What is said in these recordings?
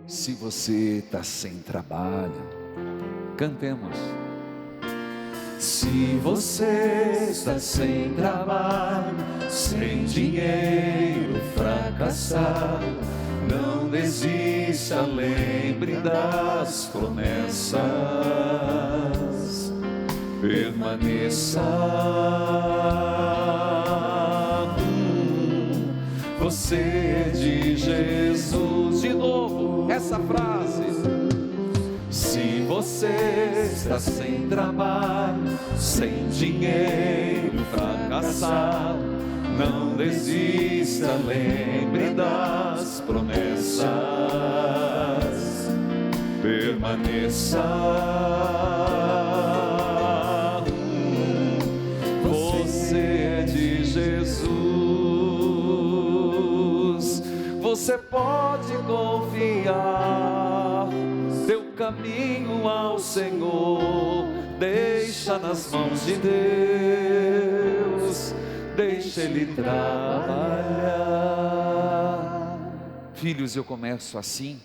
Se você está sem trabalho, cantemos. Se você está sem trabalho, sem dinheiro, fracassado, não desista, lembre das promessas, permaneça. Você é de Jesus. De novo, essa frase. Se você está sem trabalho, sem dinheiro, fracassado, não desista, lembre das promessas, permaneça. Você é de Jesus. Você pode confiar teu caminho ao Senhor, deixa nas mãos de Deus, deixa Ele trabalhar. Filhos, eu começo assim,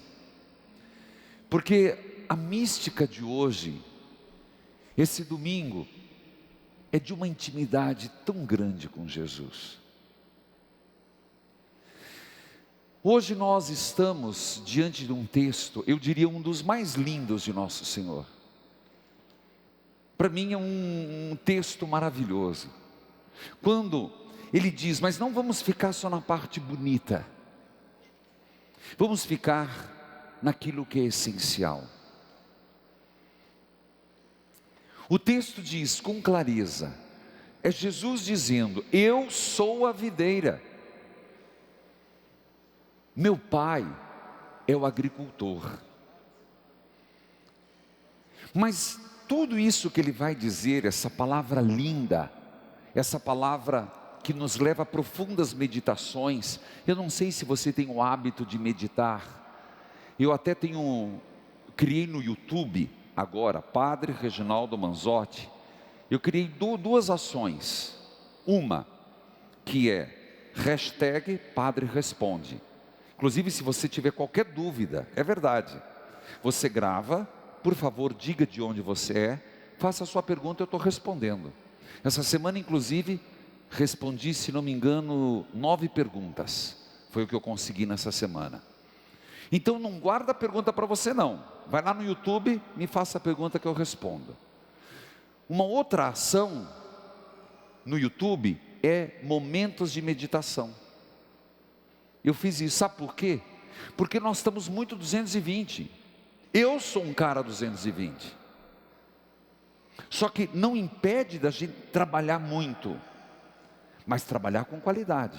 porque a mística de hoje, esse domingo, é de uma intimidade tão grande com Jesus. Hoje nós estamos diante de um texto, eu diria um dos mais lindos de Nosso Senhor. Para mim é um texto maravilhoso. Quando Ele diz, mas não vamos ficar só na parte bonita. Vamos ficar naquilo que é essencial. O texto diz com clareza, é Jesus dizendo, eu sou a videira. Meu pai é o agricultor. Mas tudo isso que ele vai dizer, essa palavra linda, essa palavra que nos leva a profundas meditações. Eu não sei se você tem o hábito de meditar. Eu até criei no YouTube agora, Padre Reginaldo Manzotti. Eu criei duas ações. Uma que é hashtag Padre Responde. Inclusive, se você tiver qualquer dúvida, é verdade, você grava, por favor, diga de onde você é, faça a sua pergunta, eu estou respondendo. Essa semana, inclusive, respondi, se não me engano, 9 perguntas, foi o que eu consegui nessa semana. Então, não guarda a pergunta para você não, vai lá no YouTube, me faça a pergunta que eu respondo. Uma outra ação no YouTube é momentos de meditação. Eu fiz isso, sabe por quê? Porque nós estamos muito 220. Eu sou um cara 220. Só que não impede da gente trabalhar muito, mas trabalhar com qualidade.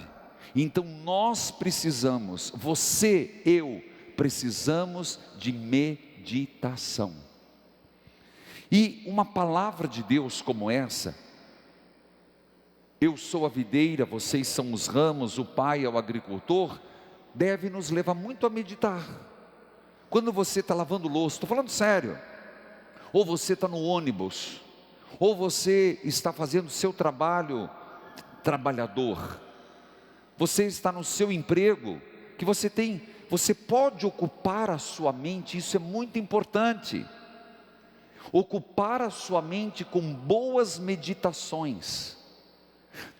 Então nós precisamos, você, eu, precisamos de meditação. E uma palavra de Deus como essa, eu sou a videira, vocês são os ramos, o pai é o agricultor, deve nos levar muito a meditar. Quando você está lavando louça, estou falando sério, ou você está no ônibus, ou você está fazendo o seu trabalho trabalhador, você está no seu emprego, que você pode ocupar a sua mente, isso é muito importante, ocupar a sua mente com boas meditações.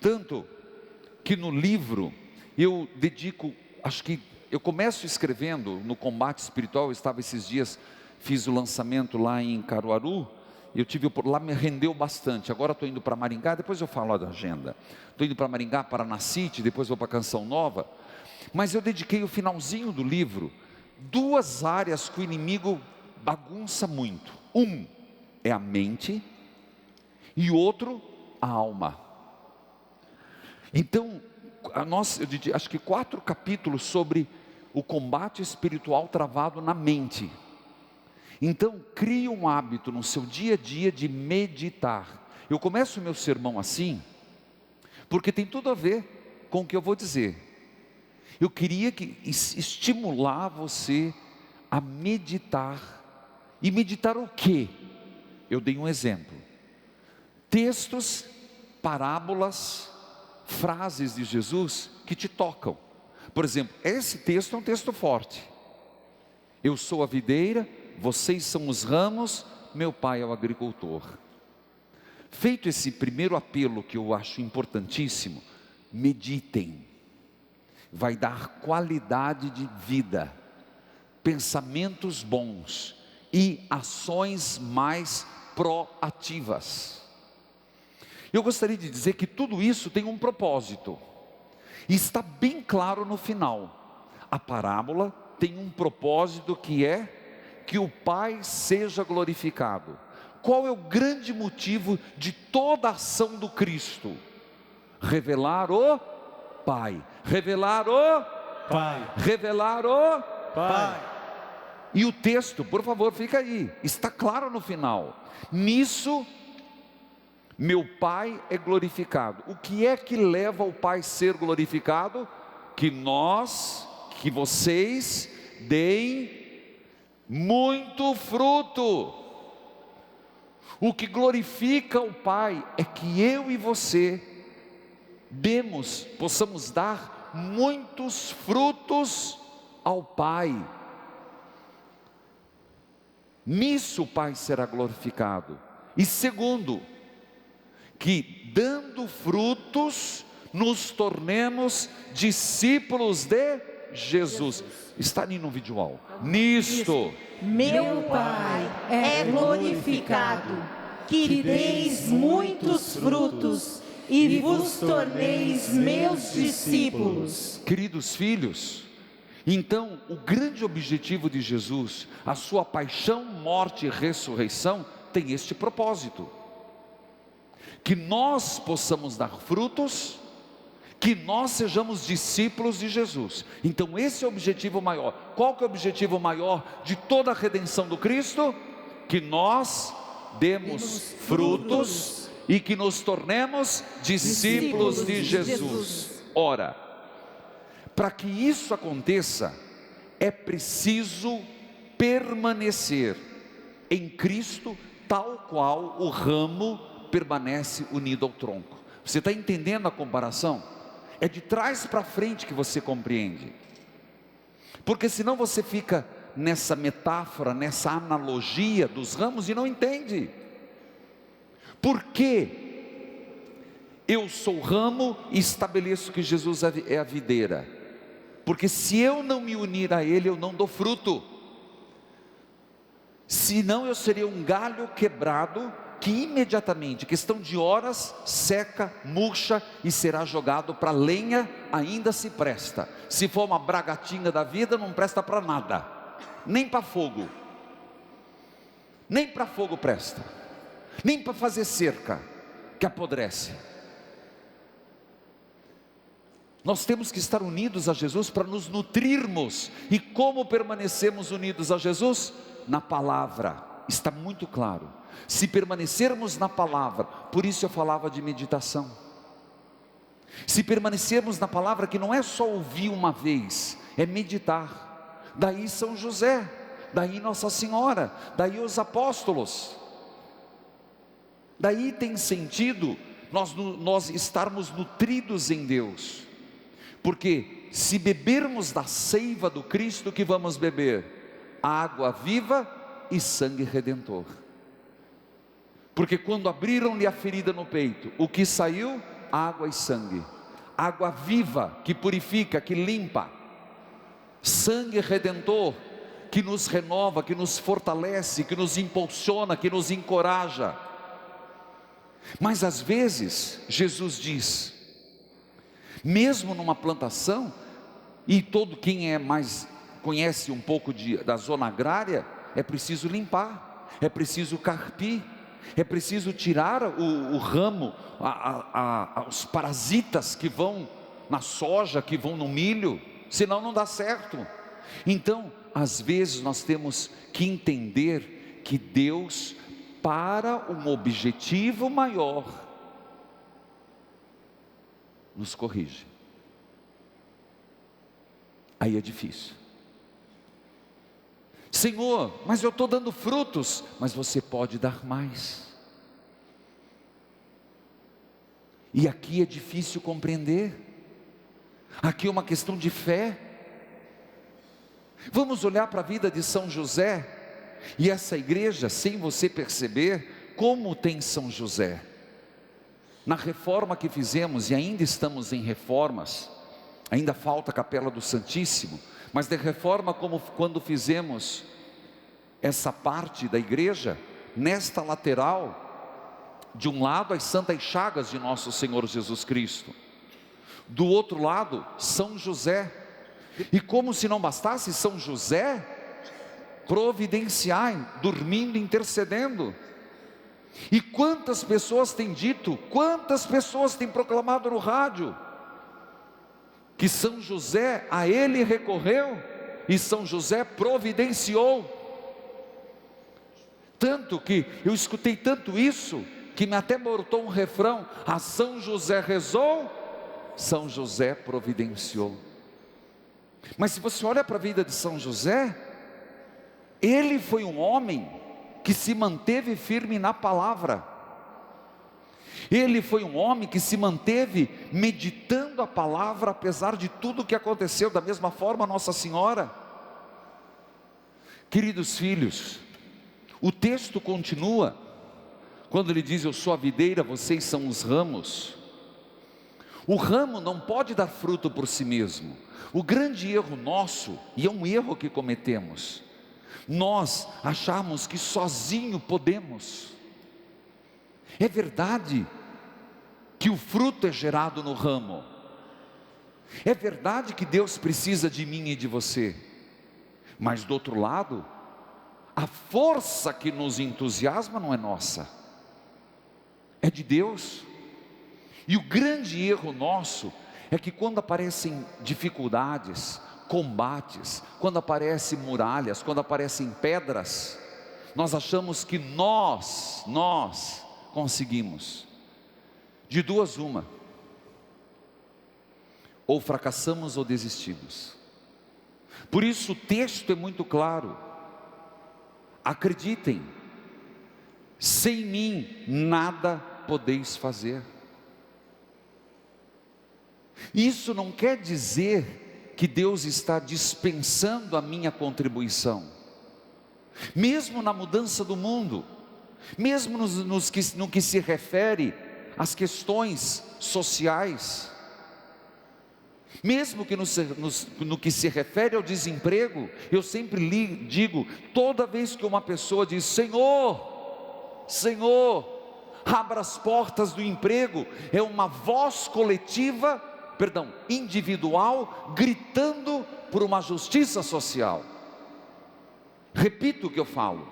Tanto que no livro eu dedico, acho que eu começo escrevendo no combate espiritual. Eu estava esses dias, fiz o lançamento lá em Caruaru, eu tive lá, me rendeu bastante. Agora estou indo para Maringá, depois eu falo da agenda. Estou indo para Maringá, Paranacite, depois vou para Canção Nova. Mas eu dediquei o finalzinho do livro, 2 áreas que o inimigo bagunça muito. Um é a mente e outro a alma. Então, eu acho que 4 capítulos sobre o combate espiritual travado na mente. Então, crie um hábito no seu dia a dia de meditar. Eu começo o meu sermão assim, porque tem tudo a ver com o que eu vou dizer. Eu queria estimular você a meditar. E meditar o quê? Eu dei um exemplo. Textos, parábolas, frases de Jesus que te tocam. Por exemplo, esse texto é um texto forte. Eu sou a videira, vocês são os ramos, meu pai é o agricultor. Feito esse primeiro apelo, que eu acho importantíssimo, meditem. Vai dar qualidade de vida, pensamentos bons e ações mais proativas. Eu gostaria de dizer que tudo isso tem um propósito, e está bem claro no final. A parábola tem um propósito, que é que o Pai seja glorificado. Qual é o grande motivo de toda a ação do Cristo? Revelar o Pai, revelar o Pai, revelar o Pai. E o texto, por favor, fica aí, está claro no final: nisso meu Pai é glorificado. O que é que leva o Pai a ser glorificado? Que vocês deem muito fruto. O que glorifica o Pai é que eu e você possamos dar muitos frutos ao Pai. Nisso o Pai será glorificado. E segundo, que dando frutos nos tornemos discípulos de Jesus. Está ali no visual. Nisto Meu Pai é glorificado, que deis muitos frutos e vos torneis meus discípulos. Queridos filhos, então o grande objetivo de Jesus, a sua paixão, morte e ressurreição, tem este propósito: que nós possamos dar frutos, que nós sejamos discípulos de Jesus. Então esse é o objetivo maior. Qual que é o objetivo maior de toda a redenção do Cristo? Que nós demos frutos e que nos tornemos discípulos de Jesus. Ora, para que isso aconteça, é preciso permanecer em Cristo, tal qual o ramo permanece unido ao tronco. Você está entendendo a comparação? É de trás para frente que você compreende, porque senão você fica nessa metáfora, nessa analogia dos ramos e não entende. Por que eu sou o ramo e estabeleço que Jesus é a videira? Porque se eu não me unir a Ele, eu não dou fruto. Senão eu seria um galho quebrado, que imediatamente, questão de horas, seca, murcha e será jogado para lenha. Ainda se presta. Se for uma bragatinha da vida, não presta para nada, nem para fogo. Nem para fogo presta, nem para fazer cerca, que apodrece. Nós temos que estar unidos a Jesus para nos nutrirmos. E como permanecemos unidos a Jesus? Na palavra. Está muito claro. Se permanecermos na palavra, por isso eu falava de meditação. Se permanecermos na palavra, que não é só ouvir uma vez, é meditar. Daí São José, daí Nossa Senhora, daí os apóstolos. Daí tem sentido nós estarmos nutridos em Deus. Porque se bebermos da seiva do Cristo, que vamos beber? Água viva e sangue redentor. Porque quando abriram-lhe a ferida no peito, o que saiu? Água e sangue. Água viva, que purifica, que limpa. Sangue redentor, que nos renova, que nos fortalece, que nos impulsiona, que nos encoraja. Mas às vezes, Jesus diz, mesmo numa plantação, e todo quem conhece um pouco da zona agrária, é preciso limpar, é preciso carpir, é preciso tirar o ramo, os parasitas que vão na soja, que vão no milho, senão não dá certo. Então, às vezes nós temos que entender que Deus, para um objetivo maior, nos corrige. Aí é difícil. Senhor, mas eu estou dando frutos. Mas você pode dar mais. E aqui é difícil compreender. Aqui é uma questão de fé. Vamos olhar para a vida de São José, e essa igreja, sem você perceber, como tem São José. Na reforma que fizemos, e ainda estamos em reformas, ainda falta a Capela do Santíssimo, mas de reforma como quando fizemos essa parte da igreja, nesta lateral, de um lado as santas chagas de nosso Senhor Jesus Cristo, do outro lado São José, e como se não bastasse São José providenciar, dormindo, intercedendo. E quantas pessoas têm dito, quantas pessoas têm proclamado no rádio, que São José, a ele recorreu, e São José providenciou. Tanto que eu escutei tanto isso, que me até botou um refrão: a São José rezou, São José providenciou. Mas se você olha para a vida de São José, ele foi um homem que se manteve firme na palavra. Ele foi um homem que se manteve meditando a palavra, apesar de tudo o que aconteceu. Da mesma forma Nossa Senhora. Queridos filhos, o texto continua, quando ele diz: eu sou a videira, vocês são os ramos. O ramo não pode dar fruto por si mesmo. O grande erro nosso, e é um erro que cometemos, nós achamos que sozinho podemos. É verdade que o fruto é gerado no ramo, é verdade que Deus precisa de mim e de você, mas do outro lado, a força que nos entusiasma não é nossa, é de Deus. E o grande erro nosso é que quando aparecem dificuldades, combates, quando aparecem muralhas, quando aparecem pedras, nós achamos que nós conseguimos. De duas uma: ou fracassamos ou desistimos. Por isso o texto é muito claro: acreditem, sem mim nada podeis fazer. Isso não quer dizer que Deus está dispensando a minha contribuição. Mesmo na mudança do mundo, mesmo no que se refere às questões sociais, mesmo que no que se refere ao desemprego, eu sempre digo, toda vez que uma pessoa diz: Senhor, Senhor, abra as portas do emprego, é uma voz coletiva, individual, gritando por uma justiça social. Repito o que eu falo: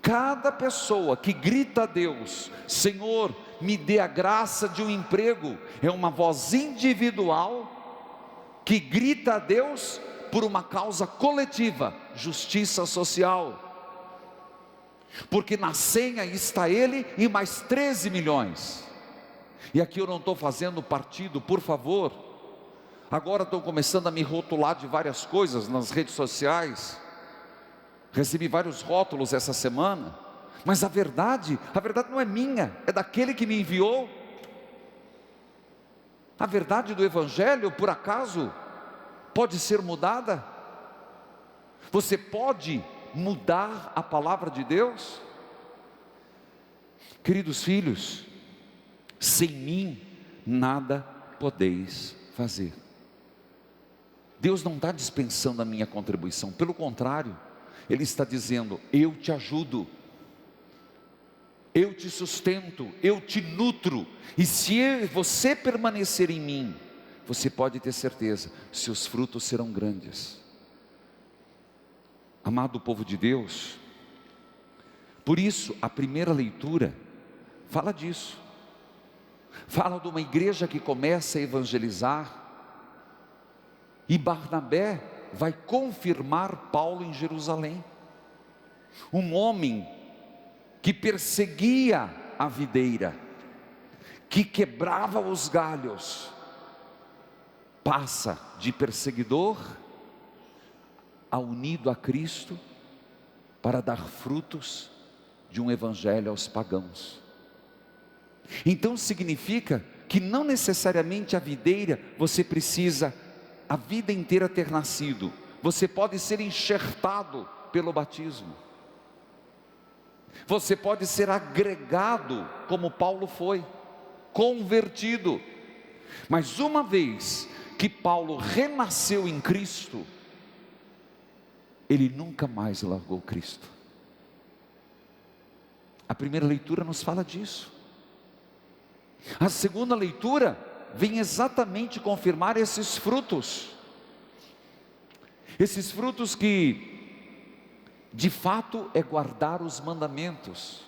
cada pessoa que grita a Deus: Senhor, me dê a graça de um emprego, é uma voz individual que grita a Deus por uma causa coletiva, justiça social. Porque na senha está ele e mais 13 milhões. E aqui eu não estou fazendo partido, por favor. Agora estou começando a me rotular de várias coisas nas redes sociais. Recebi vários rótulos essa semana. Mas a verdade não é minha, é daquele que me enviou. A verdade do Evangelho, por acaso, pode ser mudada? Você pode mudar a palavra de Deus? Queridos filhos, sem mim nada podeis fazer. Deus não está dispensando a minha contribuição, pelo contrário, Ele está dizendo: eu te ajudo, eu te sustento, eu te nutro, e se você permanecer em mim, você pode ter certeza, seus frutos serão grandes. Amado povo de Deus, por isso a primeira leitura fala disso, fala de uma igreja que começa a evangelizar, e Barnabé vai confirmar Paulo em Jerusalém. Um homem que perseguia a videira, que quebrava os galhos, passa de perseguidor a unido a Cristo para dar frutos de um evangelho aos pagãos. Então significa que não necessariamente a videira você precisa a vida inteira ter nascido, você pode ser enxertado pelo batismo. Você pode ser agregado, como Paulo foi, convertido. Mas uma vez que Paulo renasceu em Cristo, ele nunca mais largou Cristo. A primeira leitura nos fala disso. A segunda leitura vem exatamente confirmar esses frutos. Esses frutos que, de fato, é guardar os mandamentos.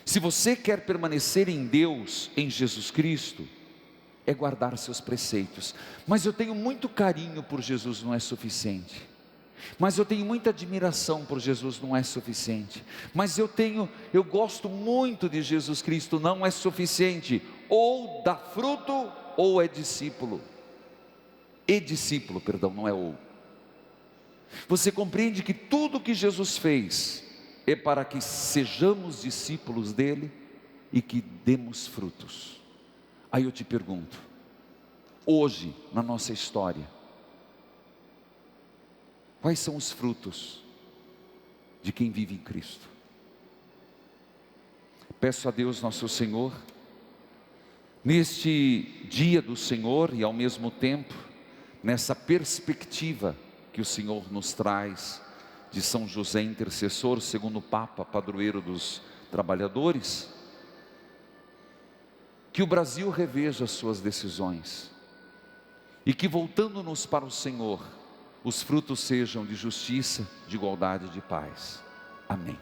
Se você quer permanecer em Deus, em Jesus Cristo, é guardar seus preceitos. Mas eu tenho muito carinho por Jesus, não é suficiente. Mas eu tenho muita admiração por Jesus, não é suficiente. Mas eu gosto muito de Jesus Cristo, não é suficiente. Ou dá fruto, ou é discípulo. E discípulo, perdão, não é ou. Você compreende que tudo que Jesus fez é para que sejamos discípulos dele e que demos frutos. Aí eu te pergunto, hoje na nossa história, quais são os frutos de quem vive em Cristo? Peço a Deus nosso Senhor, neste dia do Senhor e ao mesmo tempo, nessa perspectiva que o Senhor nos traz de São José intercessor, segundo o Papa, padroeiro dos trabalhadores, que o Brasil reveja as suas decisões e que, voltando-nos para o Senhor, os frutos sejam de justiça, de igualdade e de paz. Amém.